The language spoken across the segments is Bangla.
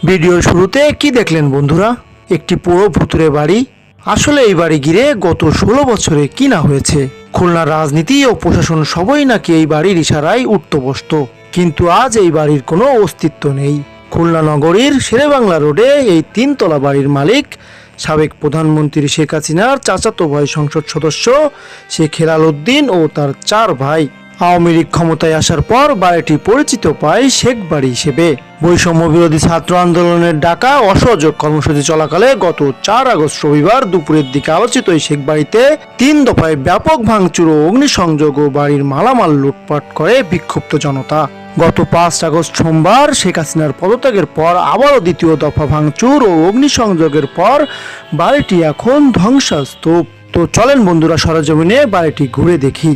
ভিডিওর শুরুতে কি দেখলেন বন্ধুরা? একটি পুরো ভুতুড়ে বাড়ি। আসলে এই বাড়ি ঘিরে গত 16 বছরে কি না হয়েছে। খুলনার রাজনীতি ও প্রশাসন সবই নাকি এই বাড়ির ইশারায় উঠত বসত, কিন্তু আজ এই বাড়ির কোনো অস্তিত্ব নেই। খুলনা নগরীর শেরেবাংলা রোডে এই 3 তলা বাড়ির মালিক সাবেক প্রধানমন্ত্রী শেখ হাসিনার চাচাতো ভাই সংসদ সদস্য শেখ হেলাল উদ্দিন ও তার 4 ভাই। আওয়ামী লীগ ক্ষমতায় আসার পর বাড়িটি পরিচিত পায় শেখ বাড়ি হিসেবে। বৈষম্য বিরোধী ছাত্র আন্দোলনের ডাকা অসহযোগ কর্মসূচি চলাকালে গত 4 আগস্ট রবিবার দুপুরের দিকে আলোচিত এই শেখ বাড়িতে 3 দফায় ব্যাপক ভাঙচুর ও অগ্নিসংযোগ ও বাড়ির মালামাল লুটপাট করে বিক্ষুব্ধ জনতা। গত 5 আগস্ট সোমবার শেখ হাসিনার পদত্যাগের পর আবারও দ্বিতীয় দফা ভাঙচুর ও অগ্নিসংযোগের পর বাড়িটি এখন ধ্বংসস্তূপ। তো চলেন বন্ধুরা, সরেজমিনে বাড়িটি ঘুরে দেখি।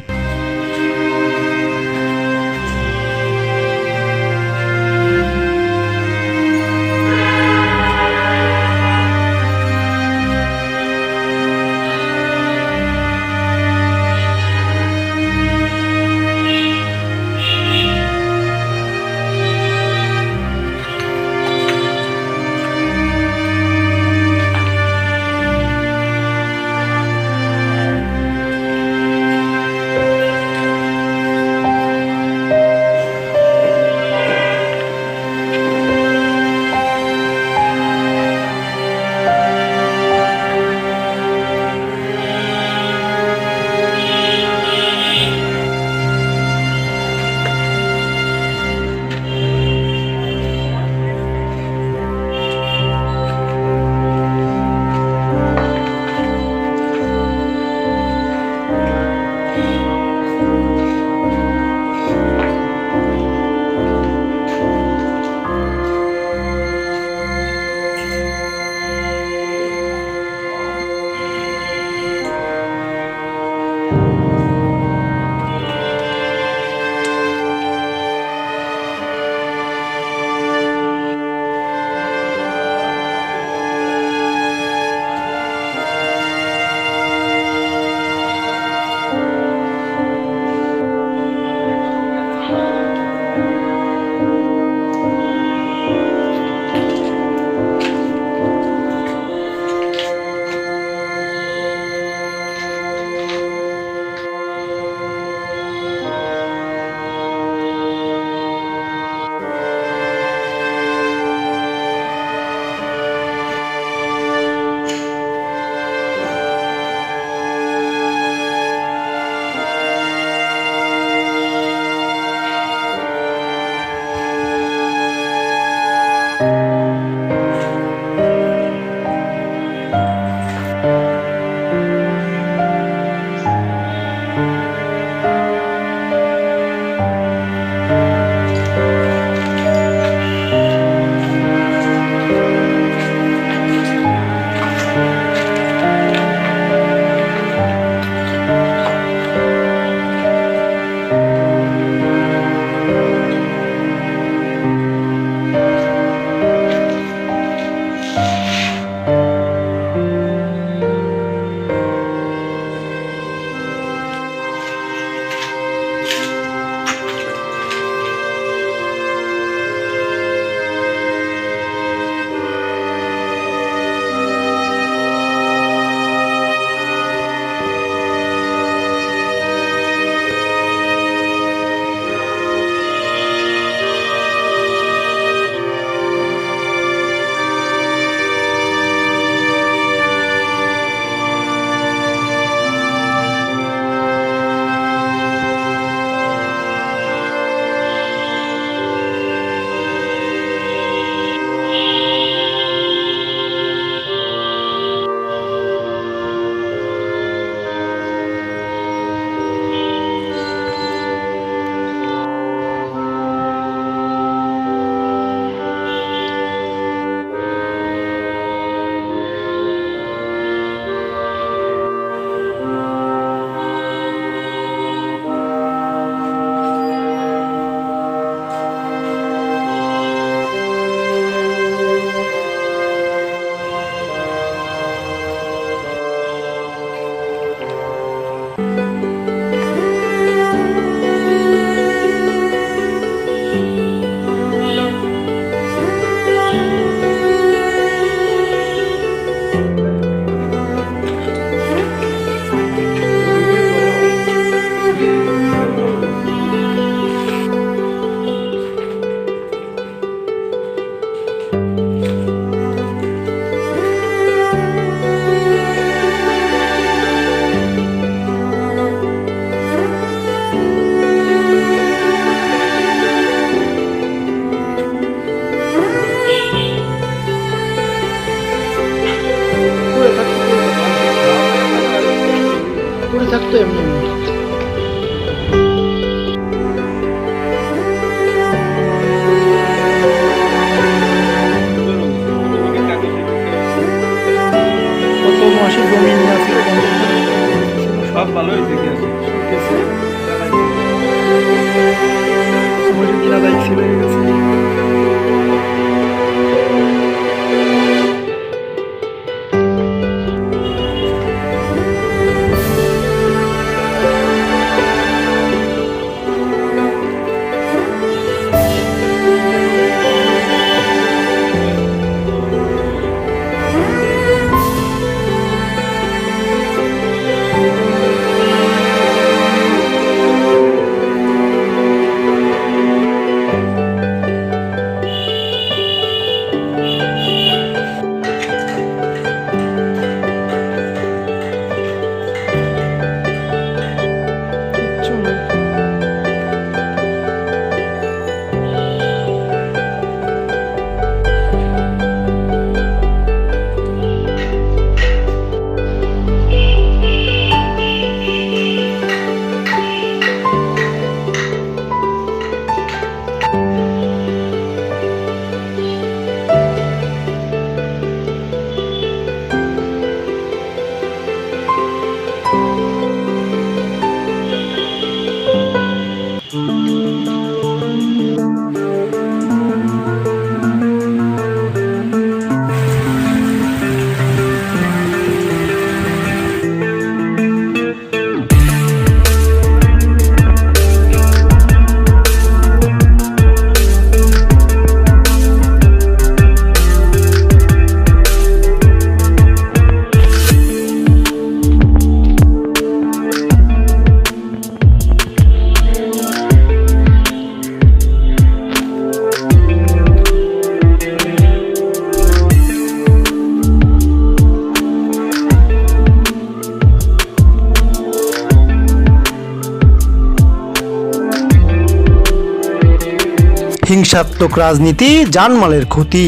হিংসাত্মক রাজনীতি, জানমালের ক্ষতি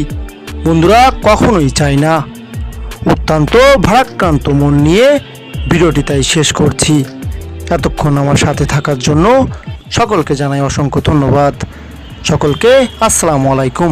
বন্ধুরা কখনোই চাই না। অত্যন্ত ভারাক্রান্ত মন নিয়ে ভিডিওটি তাই শেষ করছি। এতক্ষণ আমার সাথে থাকার জন্য সকলকে জানাই অসংখ্য ধন্যবাদ। সকলকে আসসালামু আলাইকুম।